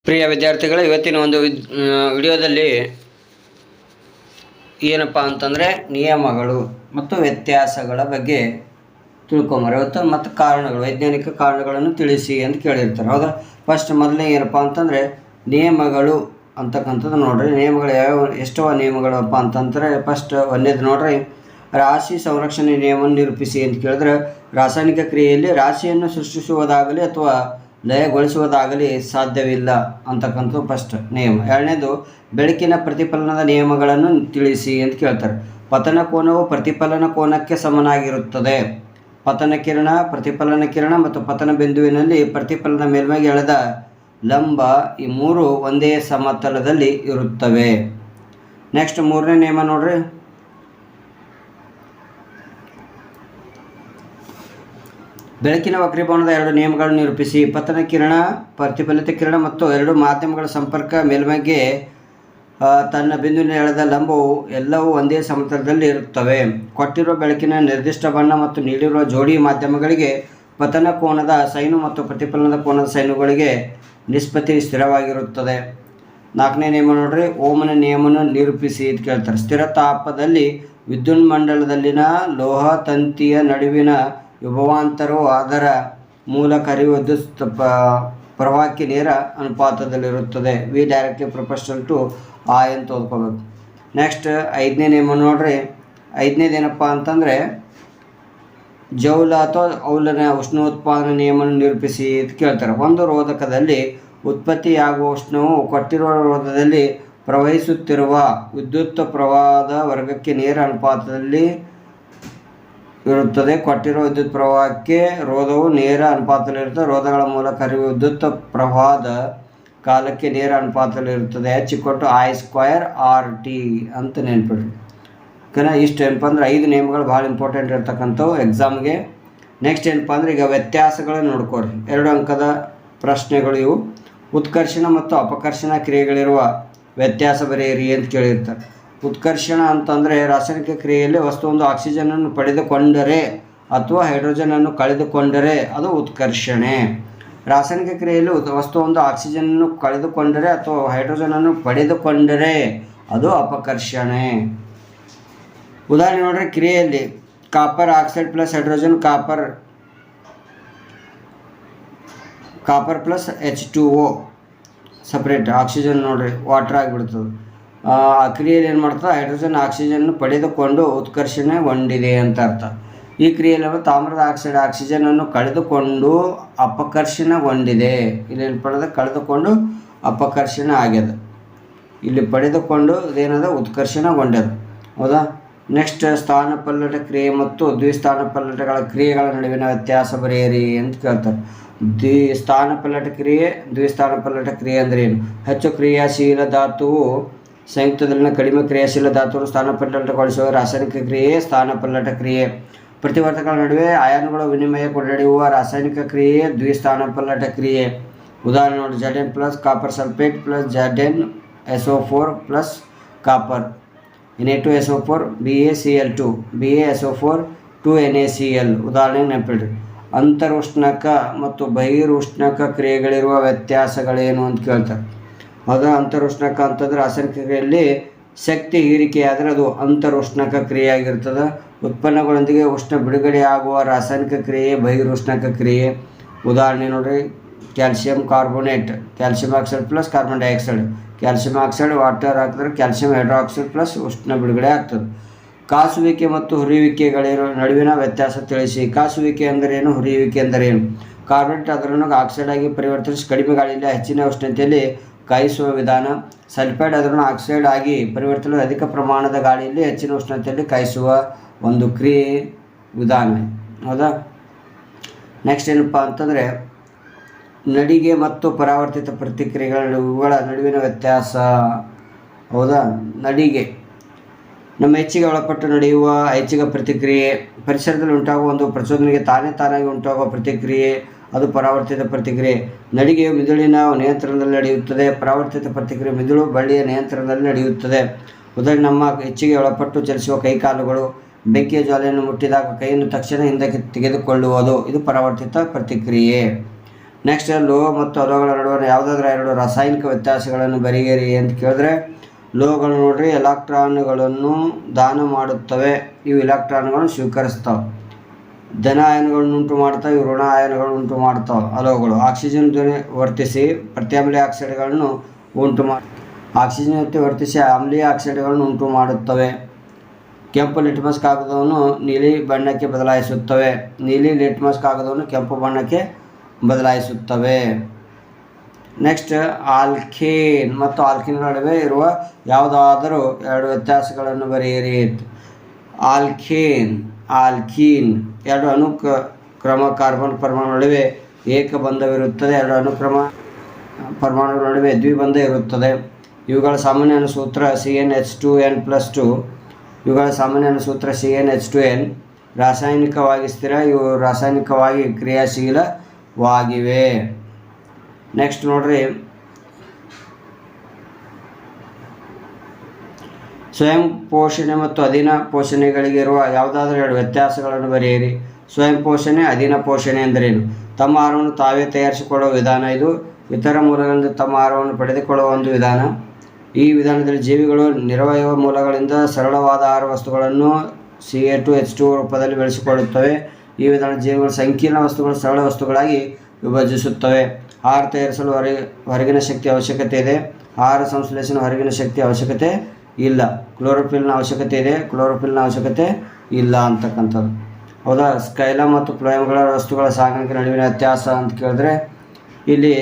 ಪ್ರಿಯ ವಿದ್ಯಾರ್ಥಿಗಳು, ಇವತ್ತಿನ ಒಂದು ವಿಡಿಯೋದಲ್ಲಿ ಏನಪ್ಪ ಅಂತಂದರೆ ನಿಯಮಗಳು ಮತ್ತು ವ್ಯತ್ಯಾಸಗಳ ಬಗ್ಗೆ ತಿಳ್ಕೊಂಬರು ಮತ್ತು ಕಾರಣಗಳು, ವೈಜ್ಞಾನಿಕ ಕಾರಣಗಳನ್ನು ತಿಳಿಸಿ ಅಂತ ಕೇಳಿರ್ತಾರೆ. ಹೌದಾ? ಫಸ್ಟ್ ಮೊದಲನೇ ಏನಪ್ಪ ಅಂತಂದರೆ ನಿಯಮಗಳು ಅಂತಕ್ಕಂಥದ್ದು ನೋಡ್ರಿ. ನಿಯಮಗಳು ಯಾವ ಎಷ್ಟೋ ನಿಯಮಗಳಪ್ಪ ಅಂತಂದರೆ ಫಸ್ಟ್ ಒಂದೇದು ನೋಡ್ರಿ, ರಾಶಿ ಸಂರಕ್ಷಣೆ ನಿಯಮವನ್ನು ನಿರೂಪಿಸಿ ಅಂತ ಕೇಳಿದ್ರೆ, ರಾಸಾಯನಿಕ ಕ್ರಿಯೆಯಲ್ಲಿ ರಾಶಿಯನ್ನು ಸೃಷ್ಟಿಸುವುದಾಗಲಿ ಅಥವಾ ಲಯಗೊಳಿಸುವುದಾಗಲಿ ಸಾಧ್ಯವಿಲ್ಲ ಅಂತಕ್ಕಂಥದ್ದು ಫಸ್ಟ್ ನಿಯಮ. ಎರಡನೇದು, ಬೆಳಕಿನ ಪ್ರತಿಫಲನದ ನಿಯಮಗಳನ್ನು ತಿಳಿಸಿ ಅಂತ ಕೇಳ್ತಾರೆ. ಪತನ ಕೋನವು ಪ್ರತಿಫಲನ ಕೋನಕ್ಕೆ ಸಮನಾಗಿರುತ್ತದೆ. ಪತನ ಕಿರಣ, ಪ್ರತಿಫಲನ ಕಿರಣ ಮತ್ತು ಪತನ ಬಿಂದುವಿನಲ್ಲಿ ಪ್ರತಿಫಲನ ಮೇಲ್ಮೈಗೆ ಎಳೆದ ಲಂಬ ಈ ಮೂರು ಒಂದೇ ಸಮತಲದಲ್ಲಿ ಇರುತ್ತವೆ. ನೆಕ್ಸ್ಟ್ ಮೂರನೇ ನಿಯಮ ನೋಡ್ರಿ, ಬೆಳಕಿನ ವಕ್ರೀಭವನದ ಎರಡು ನಿಯಮಗಳನ್ನು ನಿರೂಪಿಸಿ. ಪತನ ಕಿರಣ, ಪ್ರತಿಫಲಿತ ಕಿರಣ ಮತ್ತು ಎರಡು ಮಾಧ್ಯಮಗಳ ಸಂಪರ್ಕ ಮೇಲ್ಮೈಗೆ ತನ್ನ ಬಿಂದುವಿನ ಎಳೆದ ಲಂಬವು ಎಲ್ಲವೂ ಒಂದೇ ಸಮತಲದಲ್ಲಿ ಇರುತ್ತವೆ. ಕೊಟ್ಟಿರುವ ಬೆಳಕಿನ ನಿರ್ದಿಷ್ಟ ಬಣ್ಣ ಮತ್ತು ನೀಡಿರುವ ಜೋಡಿ ಮಾಧ್ಯಮಗಳಿಗೆ ಪತನ ಕೋನದ ಸೈನು ಮತ್ತು ಪ್ರತಿಫಲನದ ಕೋನದ ಸೈನುಗಳಿಗೆ ನಿಷ್ಪತ್ತಿ ಸ್ಥಿರವಾಗಿರುತ್ತದೆ. ನಾಲ್ಕನೇ ನಿಯಮ ನೋಡ್ರಿ, ಓಮನ ನಿಯಮವನ್ನು ನಿರೂಪಿಸಿ ಅಂತ ಕೇಳ್ತಾರೆ. ಸ್ಥಿರ ತಾಪದಲ್ಲಿ ವಿದ್ಯುನ್ಮಂಡಲದಲ್ಲಿನ ಲೋಹ ತಂತಿಯ ನಡುವಿನ ವಿಭವಾಂತರವು ಅದರ ಮೂಲಕ ಹರಿಯುವ ವಿದ್ಯುತ್ ಪ್ರವಾಹಕ್ಕೆ ನೇರ ಅನುಪಾತದಲ್ಲಿರುತ್ತದೆ. V directly proportional to I ಅಂತ ಓದ್ಕೋಬೇಕು. ನೆಕ್ಸ್ಟ್ ಐದನೇ ನಿಯಮ ನೋಡ್ರಿ. ಐದನೇದೇನಪ್ಪ ಅಂತಂದರೆ ಜೌಲ ಅಥವಾ ಔಲನ ಉಷ್ಣೋತ್ಪಾದನಾ ನಿಯಮವನ್ನು ನಿರೂಪಿಸಿ ಅಂತ ಕೇಳ್ತಾರೆ. ಒಂದು ರೋಧಕದಲ್ಲಿ ಉತ್ಪತ್ತಿಯಾಗುವ ಉಷ್ಣವು ಕೊಟ್ಟಿರುವ ರೋಧದಲ್ಲಿ ಪ್ರವಹಿಸುತ್ತಿರುವ ವಿದ್ಯುತ್ ಪ್ರವಾಹದ ವರ್ಗಕ್ಕೆ ನೇರ ಅನುಪಾತದಲ್ಲಿ ಇರುತ್ತದೆ. ಕೊಟ್ಟಿರುವ ವಿದ್ಯುತ್ ಪ್ರವಾಹಕ್ಕೆ ರೋಧವು ನೇರ ಅನುಪಾತದಲ್ಲಿರುತ್ತದೆ. ರೋಧಗಳ ಮೂಲಕ ಹರಿಯುವ ವಿದ್ಯುತ್ ಪ್ರವಾಹದ ಕಾಲಕ್ಕೆ ನೇರ ಅನುಪಾತದಲ್ಲಿರುತ್ತದೆ. H=I²RT ಅಂತ ನೆನ್ಪಿಡ್ರಿ. ಓಕೆನಾ? ಇಷ್ಟು ಏನಪ್ಪ ಅಂದ್ರೆ 5 ನಿಯಮಗಳು ಭಾಳ ಇಂಪಾರ್ಟೆಂಟ್ ಇರ್ತಕ್ಕಂಥವು ಎಕ್ಸಾಮ್ಗೆ. ನೆಕ್ಸ್ಟ್ ಏನಪ್ಪ ಅಂದರೆ ಈಗ ವ್ಯತ್ಯಾಸಗಳನ್ನು ನೋಡ್ಕೊಡ್ರಿ. 2 ಅಂಕದ ಪ್ರಶ್ನೆಗಳು ಇವು. ಉತ್ಕರ್ಷಣ ಮತ್ತು ಅಪಕರ್ಷಣ ಕ್ರಿಯೆಗಳಿರುವ ವ್ಯತ್ಯಾಸ ಬರೆಯಿರಿ ಅಂತ ಕೇಳಿರ್ತಾರೆ. ಉತ್ಕರ್ಷಣ ಅಂತಂದರೆ ರಾಸಾಯನಿಕ ಕ್ರಿಯೆಯಲ್ಲಿ ವಸ್ತುವೊಂದು ಆಕ್ಸಿಜನನ್ನು ಪಡೆದುಕೊಂಡರೆ ಅಥವಾ ಹೈಡ್ರೋಜನನ್ನು ಕಳೆದುಕೊಂಡರೆ ಅದು ಉತ್ಕರ್ಷಣೆ. ರಾಸಾಯನಿಕ ಕ್ರಿಯೆಯಲ್ಲಿ ವಸ್ತುವೊಂದು ಆಕ್ಸಿಜನನ್ನು ಕಳೆದುಕೊಂಡರೆ ಅಥವಾ ಹೈಡ್ರೋಜನನ್ನು ಪಡೆದುಕೊಂಡರೆ ಅದು ಅಪಕರ್ಷಣೆ. ಉದಾಹರಣೆ ನೋಡ್ರಿ, ಕ್ರಿಯೆಯಲ್ಲಿ copper oxide plus hydrogen copper plus H2O separate, oxygen ನೋಡ್ರಿ ವಾಟರ್ ಆಗಿಬಿಡ್ತದೆ. ಆ ಕ್ರಿಯೆಯಲ್ಲಿ ಏನು ಮಾಡ್ತದೆ, ಹೈಡ್ರೋಜನ್ ಆಕ್ಸಿಜನ್ನು ಪಡೆದುಕೊಂಡು ಉತ್ಕರ್ಷಣೆಗೊಂಡಿದೆ ಅಂತ ಅರ್ಥ. ಈ ಕ್ರಿಯೆಯಲ್ಲಿ ತಾಮ್ರದ ಆಕ್ಸೈಡ್ ಆಕ್ಸಿಜನನ್ನು ಕಳೆದುಕೊಂಡು ಅಪಕರ್ಷಣೆಗೊಂಡಿದೆ. ಇಲ್ಲಿ ಪಡೆದ ಕಳೆದುಕೊಂಡು ಅಪಕರ್ಷಣೆ ಆಗ್ಯದ, ಇಲ್ಲಿ ಪಡೆದುಕೊಂಡು ಇದೇನದ ಉತ್ಕರ್ಷಣೆಗೊಂಡ್ಯದ. ಹೌದಾ? ನೆಕ್ಸ್ಟ್ ಸ್ಥಾನಪಲ್ಲಟ ಕ್ರಿಯೆ ಮತ್ತು ದ್ವಿಸ್ಥಾನಪಲ್ಲಟಗಳ ಕ್ರಿಯೆಗಳ ನಡುವಿನ ವ್ಯತ್ಯಾಸ ಬರೆಯಿರಿ ಅಂತ ಕೇಳ್ತಾರೆ. ಸ್ಥಾನಪಲ್ಲಟ ಕ್ರಿಯೆ, ದ್ವಿಸ್ಥಾನಪಲ್ಲಟ ಕ್ರಿಯೆ ಅಂದರೆ ಏನು? ಹೆಚ್ಚು ಕ್ರಿಯಾಶೀಲ ಧಾತುವು ಸಂಯುಕ್ತದಲ್ಲಿನ ಕಡಿಮೆ ಕ್ರಿಯಾಶೀಲ ಧಾತುವನ್ನು ಸ್ಥಾನಪಲ್ಲಟಗೊಳಿಸುವ ರಾಸಾಯನಿಕ ಕ್ರಿಯೆ ಸ್ಥಾನಪಲ್ಲಟ ಕ್ರಿಯೆ. ಪ್ರತಿವರ್ತಕಗಳ ನಡುವೆ ಅಯಾನುಗಳ ವಿನಿಮಯ ನಡೆಯುವ ರಾಸಾಯನಿಕ ಕ್ರಿಯೆ ದ್ವಿಸ್ಥಾನಪಲ್ಲಟ ಕ್ರಿಯೆ. ಉದಾಹರಣೆ ನೋಡಿ, Zn plus copper sulphate plus ZnSO4 plus copper Na2SO4 BaCl2 BaSO4 2NaCl. ಉದಾಹರಣೆಗೆ ನೆನಪಿಡ್ರಿ. ಅಂತರುಷ್ಣಕ ಮತ್ತು ಬಹಿರುಷ್ಣಕ ಕ್ರಿಯೆಗಳಿರುವ ವ್ಯತ್ಯಾಸಗಳೇನು ಅಂತ ಕೇಳ್ತಾರೆ. ಹೌದಾ? ಅಂತರುಷ್ಣಕ ಅಂತಂದರೆ ರಾಸಾಯನಿಕ ಕ್ರಿಯೆಯಲ್ಲಿ ಶಕ್ತಿ ಹೀರಿಕೆಯಾದರೆ ಅದು ಅಂತರುಷ್ಣಕ ಕ್ರಿಯೆ ಆಗಿರ್ತದೆ. ಉತ್ಪನ್ನಗಳೊಂದಿಗೆ ಉಷ್ಣ ಬಿಡುಗಡೆಯಾಗುವ ರಾಸಾಯನಿಕ ಕ್ರಿಯೆ ಬಹಿರುಷ್ಣಕ ಕ್ರಿಯೆ. ಉದಾಹರಣೆ ನೋಡಿರಿ, calcium carbonate, calcium oxide plus carbon dioxide, calcium oxide water ಹಾಕಿದ್ರೆ ಕ್ಯಾಲ್ಸಿಯಂ ಹೈಡ್ರಾಕ್ಸೈಡ್ ಪ್ಲಸ್ ಉಷ್ಣ ಬಿಡುಗಡೆ ಆಗ್ತದೆ. ಕಾಸುವಿಕೆ ಮತ್ತು ಹುರಿಯುವಿಕೆಗಳಿರೋ ನಡುವಿನ ವ್ಯತ್ಯಾಸ ತಿಳಿಸಿ. ಕಾಸುವಿಕೆ ಅಂದರೇನು? ಹುರಿಯುವಿಕೆ ಅಂದರೇನು? ಕಾರ್ಬೋನೇಟ್ ಅದರನ್ನು ಆಕ್ಸೈಡ್ ಆಗಿ ಪರಿವರ್ತಿಸಿ ಕಡಿಮೆ ಗಾಳಿಯಲ್ಲಿ ಹೆಚ್ಚಿನ ಉಷ್ಣತೆಯಲ್ಲಿ ಕಾಯಿಸುವ ವಿಧಾನ. ಸಲ್ಫೈಡ್ ಅದನ್ನು ಆಕ್ಸೈಡ್ ಆಗಿ ಪರಿವರ್ತಿಸಲು ಅಧಿಕ ಪ್ರಮಾಣದ ಗಾಳಿಯಲ್ಲಿ ಹೆಚ್ಚಿನ ಉಷ್ಣತೆಯಲ್ಲಿ ಕಾಯಿಸುವ ಒಂದು ಕ್ರಿಯೆ ವಿಧಾನ. ಹೌದಾ? ನೆಕ್ಸ್ಟ್ ಏನಪ್ಪ ಅಂತಂದರೆ ನಡಿಗೆ ಮತ್ತು ಪರಾವರ್ತಿತ ಪ್ರತಿಕ್ರಿಯೆಗಳ ನಡುವಿನ ವ್ಯತ್ಯಾಸ. ಹೌದಾ? ನಡಿಗೆ ನಮ್ಮ ಹೆಚ್ಚಿಗೆ ಒಳಪಟ್ಟು ನಡೆಯುವ ಐಚ್ಛಿಕ ಪ್ರತಿಕ್ರಿಯೆ. ಪರಿಸರದಲ್ಲಿ ಉಂಟಾಗುವ ಒಂದು ಪ್ರಚೋದನೆಗೆ ತಾನಾಗಿ ಉಂಟಾಗುವ ಪ್ರತಿಕ್ರಿಯೆ ಅದು ಪರಾವರ್ತಿತ ಪ್ರತಿಕ್ರಿಯೆ. ನಡಿಗೆಯು ಮಿದುಳಿನ ನಿಯಂತ್ರಣದಲ್ಲಿ ನಡೆಯುತ್ತದೆ. ಪರಾವರ್ತಿತ ಪ್ರತಿಕ್ರಿಯೆ ಮಿದುಳು ಬಳ್ಳಿಯ ನಿಯಂತ್ರಣದಲ್ಲಿ ನಡೆಯುತ್ತದೆ. ಉದಾಹರಣೆ, ನಮ್ಮ ಹೆಚ್ಚಿಗೆ ಒಳಪಟ್ಟು ಚಲಿಸುವ ಕೈಕಾಲುಗಳು. ಬೆಂಕಿಯ ಜ್ವಾಲೆಯನ್ನು ಮುಟ್ಟಿದಾಗ ಕೈಯನ್ನು ತಕ್ಷಣ ಹಿಂದಕ್ಕೆ ತೆಗೆದುಕೊಳ್ಳುವುದು ಇದು ಪರಾವರ್ತಿತ ಪ್ರತಿಕ್ರಿಯೆ. ನೆಕ್ಸ್ಟ್ ಲೋಹ ಮತ್ತು ಅಲೋಹಗಳ ನಡುವೆ ಯಾವುದಾದ್ರೂ ಎರಡು ರಾಸಾಯನಿಕ ವ್ಯತ್ಯಾಸಗಳನ್ನು ಬರೆಯಿರಿ ಅಂತ ಕೇಳಿದ್ರೆ, ಲೋಹಗಳು ನೋಡ್ರಿ ಎಲೆಕ್ಟ್ರಾನ್ಗಳನ್ನು ದಾನ ಮಾಡುತ್ತವೆ, ಇವು ಎಲೆಕ್ಟ್ರಾನ್ಗಳನ್ನು ಸ್ವೀಕರಿಸ್ತವೆ. ಧನ ಆಯನಗಳನ್ನು ಉಂಟು ಮಾಡ್ತಾವೆ, ಇವು ಋಣ ಆಯನಗಳನ್ನು ಉಂಟು ಮಾಡ್ತಾವೆ. ಅಲೋಹಗಳು ಆಕ್ಸಿಜನ್ ಜೊತೆ ವರ್ತಿಸಿ ಪ್ರತ್ಯಾಮ್ಲೀಯ ಆಕ್ಸೈಡ್ಗಳನ್ನು ಉಂಟು ಆಕ್ಸಿಜನ್ ಜೊತೆ ವರ್ತಿಸಿ ಆಮ್ಲೀಯ ಆಕ್ಸೈಡ್ಗಳನ್ನು ಉಂಟು ಮಾಡುತ್ತವೆ. ಕೆಂಪು ಲಿಟ್ಮಸ್ ಕಾಗದವನ್ನು ನೀಲಿ ಬಣ್ಣಕ್ಕೆ ಬದಲಾಯಿಸುತ್ತವೆ. ನೀಲಿ ಲಿಟ್ಮಸ್ ಕಾಗದವನ್ನು ಕೆಂಪು ಬಣ್ಣಕ್ಕೆ ಬದಲಾಯಿಸುತ್ತವೆ. ನೆಕ್ಸ್ಟ್ ಆಲ್ಕೇನ್ ಮತ್ತು ಆಲ್ಕಿನ್ಗಳ ನಡುವೆ ಇರುವ ಯಾವುದಾದರೂ ಎರಡು ವ್ಯತ್ಯಾಸಗಳನ್ನು ಬರೆಯಿರಿ. ಆಲ್ಕೀನ್ ಎರಡು ಅನುಕ್ರಮ ಕಾರ್ಬನ್ ಪರಮಾಣು ನಡುವೆ ಏಕಬಂಧವಿರುತ್ತದೆ, ಎರಡು ಅನುಕ್ರಮ ಪರಮಾಣುಗಳ ನಡುವೆ ದ್ವಿಬಂಧ ಇರುತ್ತದೆ. ಇವುಗಳ ಸಾಮಾನ್ಯ ಸೂತ್ರ CnH2n+2. ಇವುಗಳ ಸಾಮಾನ್ಯ ಸೂತ್ರ CnH2n. ರಾಸಾಯನಿಕವಾಗಿ ಸ್ಥಿರ, ಇವು ರಾಸಾಯನಿಕವಾಗಿ ಕ್ರಿಯಾಶೀಲವಾಗಿವೆ. ನೆಕ್ಸ್ಟ್ ನೋಡ್ರಿ, ಸ್ವಯಂ ಪೋಷಣೆ ಮತ್ತು ಅಧೀನ ಪೋಷಣೆಗಳಿಗಿರುವ ಯಾವುದಾದ್ರೂ ಎರಡು ವ್ಯತ್ಯಾಸಗಳನ್ನು ಬರೆಯಿರಿ. ಸ್ವಯಂ ಪೋಷಣೆ, ಅಧೀನ ಪೋಷಣೆ ಎಂದರೇನು? ತಮ್ಮ ಆಹಾರವನ್ನು ತಾವೇ ತಯಾರಿಸಿಕೊಳ್ಳುವ ವಿಧಾನ ಇದು. ಇತರ ಮೂಲಗಳಿಂದ ತಮ್ಮ ಆಹಾರವನ್ನು ಪಡೆದುಕೊಳ್ಳುವ ಒಂದು ವಿಧಾನ. ಈ ವಿಧಾನದಲ್ಲಿ ಜೀವಿಗಳು ನಿರವಯವ ಮೂಲಗಳಿಂದ ಸರಳವಾದ ಆಹಾರ ವಸ್ತುಗಳನ್ನು Ca2H2 ರೂಪದಲ್ಲಿ ಬೆಳೆಸಿಕೊಳ್ಳುತ್ತವೆ. ಈ ವಿಧಾನ ಜೀವಿಗಳು ಸಂಕೀರ್ಣ ವಸ್ತುಗಳು ಸರಳ ವಸ್ತುಗಳಾಗಿ ವಿಭಜಿಸುತ್ತವೆ. ಆಹಾರ ತಯಾರಿಸಲು ಹೊರಗಿನ ಶಕ್ತಿ ಅವಶ್ಯಕತೆ ಇದೆ, ಆಹಾರ ಸಂಶ್ಲೇಷಣೆ ಹೊರಗಿನ ಶಕ್ತಿ ಅವಶ್ಯಕತೆ ಇಲ್ಲ. ಕ್ಲೋರೋಫಿಲ್ನ ಅವಶ್ಯಕತೆ ಇದೆ, ಕ್ಲೋರೋಫಿಲ್ನ ಅವಶ್ಯಕತೆ ಇಲ್ಲ ಅಂತಕ್ಕಂಥದ್ದು. ಹೌದಾ? ಸ್ಕೈಲಮ್ ಮತ್ತು ಫ್ಲೋಯಮ್ಗಳ ವಸ್ತುಗಳ ಸಾಗಾಣಿಕೆ ನಡುವಿನ ವ್ಯತ್ಯಾಸ ಅಂತ ಕೇಳಿದ್ರೆ, ಇಲ್ಲಿ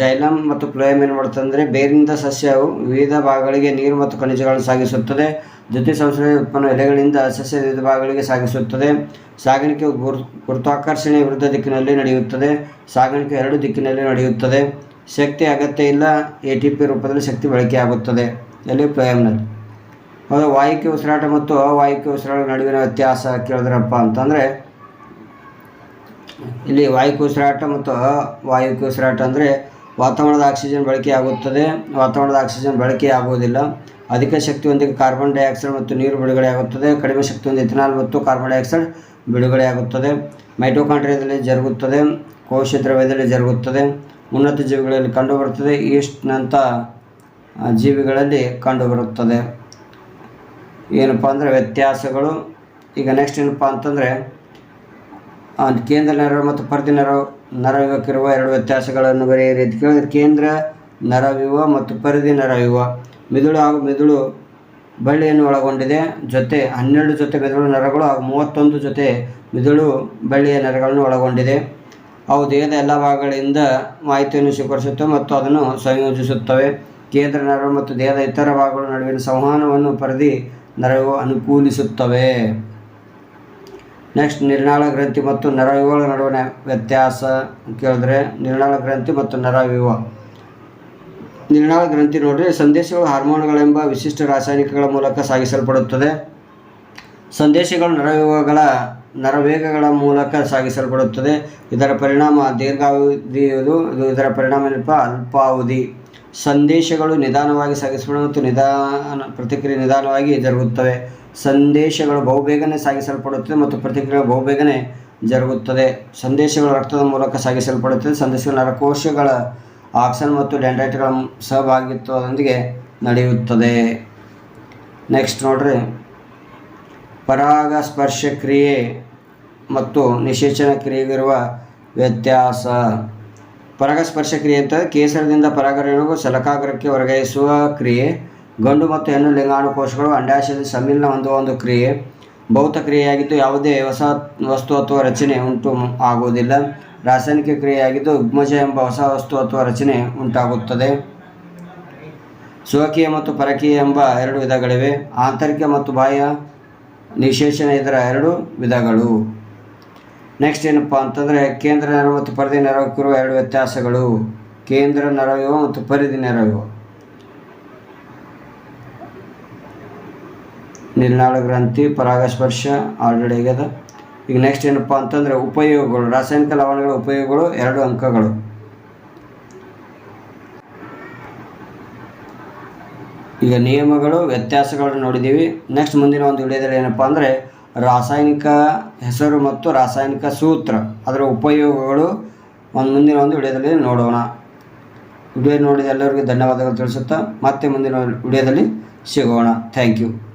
ಜೈಲಮ್ ಮತ್ತು ಫ್ಲೋಯಮ್ ಏನು ಮಾಡುತ್ತಂದರೆ, ಬೇರಿನಿಂದ ಸಸ್ಯವು ವಿವಿಧ ಭಾಗಗಳಿಗೆ ನೀರು ಮತ್ತು ಖನಿಜಗಳನ್ನು ಸಾಗಿಸುತ್ತದೆ. ದ್ಯುತಿ ಸಂಶ್ಲೇಷಣೆ ಉತ್ಪನ್ನ ಎಲೆಗಳಿಂದ ಸಸ್ಯ ವಿವಿಧ ಭಾಗಗಳಿಗೆ ಸಾಗಿಸುತ್ತದೆ. ಸಾಗಾಣಿಕೆಯು ಗುರುತ್ವಾಕರ್ಷಣೆ ವಿರುದ್ಧ ದಿಕ್ಕಿನಲ್ಲಿ ನಡೆಯುತ್ತದೆ. ಸಾಗಾಣಿಕೆ ಎರಡು ದಿಕ್ಕಿನಲ್ಲಿ ನಡೆಯುತ್ತದೆ. ಶಕ್ತಿ ಅಗತ್ಯ ಇಲ್ಲ, ATP ರೂಪದಲ್ಲಿ ಶಕ್ತಿ ಬಳಕೆಯಾಗುತ್ತದೆ ಎಲ್ಲಿ ಫ್ಲೋಯಮ್ನಲ್ಲಿ. ಹೌದು. ವಾಯುವಿಕೆ ಉಸಿರಾಟ ಮತ್ತು ಅವಾಯುವಿಕೆ ಉಸಿರಾಟ ನಡುವಿನ ವ್ಯತ್ಯಾಸ ಕೇಳಿದ್ರಪ್ಪ ಅಂತಂದರೆ, ಇಲ್ಲಿ ವಾಯುವಿಕೆ ಉಸಿರಾಟ ಮತ್ತು ಅವಾಯುವಿಕೆ ಉಸಿರಾಟ ಅಂದರೆ ವಾತಾವರಣದ ಆಕ್ಸಿಜನ್ ಬಳಕೆಯಾಗುತ್ತದೆ, ವಾತಾವರಣದ ಆಕ್ಸಿಜನ್ ಬಳಕೆಯಾಗುವುದಿಲ್ಲ. ಅಧಿಕ ಶಕ್ತಿಯೊಂದಿಗೆ ಕಾರ್ಬನ್ ಡೈಆಕ್ಸೈಡ್ ಮತ್ತು ನೀರು ಬಿಡುಗಡೆಯಾಗುತ್ತದೆ. ಕಡಿಮೆ ಶಕ್ತಿಯೊಂದಿಗೆ ಇಥನಾಲ್ ಮತ್ತು ಕಾರ್ಬನ್ ಡೈಆಕ್ಸೈಡ್ ಬಿಡುಗಡೆಯಾಗುತ್ತದೆ. ಮೈಟೋಕಾಂಡ್ರಿಯಾದಲ್ಲಿ ಜರುಗುತ್ತದೆ, ಕೋಶ ದ್ರವ್ಯದಲ್ಲಿ ಜರುಗುತ್ತದೆ. ಉನ್ನತ ಜೀವಿಗಳಲ್ಲಿ ಕಂಡುಬರುತ್ತದೆ, ಈಸ್ಟ್ನಂಥ ಜೀವಿಗಳಲ್ಲಿ ಕಂಡುಬರುತ್ತದೆ. ಏನಪ್ಪ ಅಂದರೆ ವ್ಯತ್ಯಾಸಗಳು. ಈಗ ನೆಕ್ಸ್ಟ್ ಏನಪ್ಪ ಅಂತಂದರೆ, ಕೇಂದ್ರ ನರವ್ಯೂಹ ಮತ್ತು ಪರಿಧಿ ನರವ್ಯೂಹಕ್ಕಿರುವ ಎರಡು ವ್ಯತ್ಯಾಸಗಳನ್ನು ಬರೆಯಿರಿ ಅಂತ ಕೇಳಿದ್ರೆ, ಕೇಂದ್ರ ನರವ್ಯೂಹ ಮತ್ತು ಪರಿಧಿ ನರವ್ಯೂಹ. ಮಿದುಳು ಹಾಗೂ ಮಿದುಳು ಬಳ್ಳಿಯನ್ನು ಒಳಗೊಂಡಿದೆ. ಜೊತೆ 12 ಜೊತೆ ಮಿದುಳು ನರಗಳು ಹಾಗೂ 31 ಜೊತೆ ಮಿದುಳು ಬಳ್ಳಿಯ ನರಗಳನ್ನು ಒಳಗೊಂಡಿದೆ. ಅವು ದೇಹದ ಎಲ್ಲ ಭಾಗಗಳಿಂದ ಮಾಹಿತಿಯನ್ನು ಸ್ವೀಕರಿಸುತ್ತವೆ ಮತ್ತು ಅದನ್ನು ಸಂಯೋಜಿಸುತ್ತವೆ. ಕೇಂದ್ರ ನರವ್ಯೂಹ ಮತ್ತು ದೇಹದ ಇತರ ಭಾಗಗಳ ನಡುವಿನ ಸಂವಹನವನ್ನು ಪರಿಧಿ ನರವ್ಯೂಹ ಅನುಕೂಲಿಸುತ್ತವೆ. ನೆಕ್ಸ್ಟ್ ನಿರ್ನಾಳ ಗ್ರಂಥಿ ಮತ್ತು ನರವ್ಯೂಹಗಳ ನಡುವಿನ ವ್ಯತ್ಯಾಸ ಕೇಳಿದ್ರೆ, ನಿರ್ನಾಳ ಗ್ರಂಥಿ ಮತ್ತು ನರವ್ಯೂಹ. ನಿರ್ನಾಳ ಗ್ರಂಥಿ ನೋಡ್ರಿ, ಸಂದೇಶಗಳು ಹಾರ್ಮೋನ್ಗಳೆಂಬ ವಿಶಿಷ್ಟ ರಾಸಾಯನಿಕಗಳ ಮೂಲಕ ಸಾಗಿಸಲ್ಪಡುತ್ತದೆ. ಸಂದೇಶಗಳು ನರವೇಗಗಳ ಮೂಲಕ ಸಾಗಿಸಲ್ಪಡುತ್ತದೆ. ಇದರ ಪರಿಣಾಮ ದೀರ್ಘಾವಧಿಯುವುದು, ಇದರ ಪರಿಣಾಮ ಏನಪ್ಪ ಅಲ್ಪಾವಧಿ. ಸಂದೇಶಗಳು ನಿಧಾನವಾಗಿ ಸಾಗಿಸಲ್ಪಡುವ ಮತ್ತು ಪ್ರತಿಕ್ರಿಯೆ ನಿಧಾನವಾಗಿ ಜರುಗುತ್ತವೆ. ಸಂದೇಶಗಳು ಬಹುಬೇಗನೆ ಸಾಗಿಸಲ್ಪಡುತ್ತದೆ ಮತ್ತು ಪ್ರತಿಕ್ರಿಯೆ ಬಹುಬೇಗನೆ ಜರುಗುತ್ತದೆ. ಸಂದೇಶಗಳು ರಕ್ತದ ಮೂಲಕ ಸಾಗಿಸಲ್ಪಡುತ್ತದೆ. ಸಂದೇಶಗಳು ನರಕೋಶಗಳ ಆಕ್ಸನ್ ಮತ್ತು ಡೆಂಡ್ರೈಟ್ಗಳ ಸಹಭಾಗಿತ್ವದೊಂದಿಗೆ ನಡೆಯುತ್ತದೆ. ನೆಕ್ಸ್ಟ್ ನೋಡ್ರಿ, ಪರಾಗಸ್ಪರ್ಶ ಕ್ರಿಯೆ ಮತ್ತು ನಿಷೇಚನ ಕ್ರಿಯೆಗಿರುವ ವ್ಯತ್ಯಾಸ. ಪರಾಗಸ್ಪರ್ಶ ಕ್ರಿಯೆ ಅಂತ ಕೇಸರದಿಂದ ಪರಾಗರೇಣುವು ಶಲಕಾಗ್ರಕ್ಕೆ ವರ್ಗಾಯಿಸುವ ಕ್ರಿಯೆ. ಗಂಡು ಮತ್ತು ಹೆಣ್ಣು ಲಿಂಗಾಣುಕೋಶಗಳು ಅಂಡಾಶಯದಲ್ಲಿ ಸಮ್ಮಿಲನ ಹೊಂದುವ ಒಂದು ಕ್ರಿಯೆ. ಭೌತ ಕ್ರಿಯೆಯಾಗಿದ್ದು ಯಾವುದೇ ಹೊಸ ವಸ್ತು ಅಥವಾ ರಚನೆ ಉಂಟು ಆಗುವುದಿಲ್ಲ. ರಾಸಾಯನಿಕ ಕ್ರಿಯೆಯಾಗಿದ್ದು ಉಗ್ಮಜ ಎಂಬ ಹೊಸ ವಸ್ತು ಅಥವಾ ರಚನೆ ಉಂಟಾಗುತ್ತದೆ. ಸ್ವಕೀಯ ಮತ್ತು ಪರಕೀಯ ಎಂಬ ಎರಡು ವಿಧಗಳಿವೆ. ಆಂತರಿಕ ಮತ್ತು ಬಾಹ್ಯ ನಿಷೇಚನ ಇದರ ಎರಡು ವಿಧಗಳು. ನೆಕ್ಸ್ಟ್ ಏನಪ್ಪ ಅಂತಂದರೆ, ಕೇಂದ್ರ ನರವ್ಯೂಹ ಮತ್ತು ಪರಿಧಿ ನರವ್ಯೂಹಕ್ಕಿರುವ ಎರಡು ವ್ಯತ್ಯಾಸಗಳು. ಕೇಂದ್ರ ನರವ್ಯೂಹ ಮತ್ತು ಪರಿಧಿ ನರವ್ಯೂಹ. ನಿರ್ನಾಳ ಗ್ರಂಥಿ, ಪರಾಗಸ್ಪರ್ಶ ಆಲ್ರೆಡಿ ಆಗ್ಯದ. ಈಗ ನೆಕ್ಸ್ಟ್ ಏನಪ್ಪ ಅಂತಂದರೆ ಉಪಯೋಗಗಳು. ರಾಸಾಯನಿಕ ಲವಣಗಳ ಉಪಯೋಗಗಳು 2 ಅಂಕಗಳು. ಈಗ ನಿಯಮಗಳು, ವ್ಯತ್ಯಾಸಗಳನ್ನು ನೋಡಿದ್ದೀವಿ. ನೆಕ್ಸ್ಟ್ ಮುಂದಿನ ಒಂದು ವಿಡಿಯೋದಲ್ಲಿ ಏನಪ್ಪ ಅಂದರೆ ರಾಸಾಯನಿಕ ಹೆಸರು ಮತ್ತು ರಾಸಾಯನಿಕ ಸೂತ್ರ, ಅದರ ಉಪಯೋಗಗಳು ಮುಂದಿನ ಒಂದು ವಿಡಿಯೋದಲ್ಲಿ ನೋಡೋಣ. ವಿಡಿಯೋ ನೋಡಿದ ಎಲ್ಲರಿಗೂ ಧನ್ಯವಾದಗಳು ತಿಳಿಸುತ್ತಾ ಮತ್ತೆ ಮುಂದಿನ ವಿಡಿಯೋದಲ್ಲಿ ಸಿಗೋಣ. Thank you.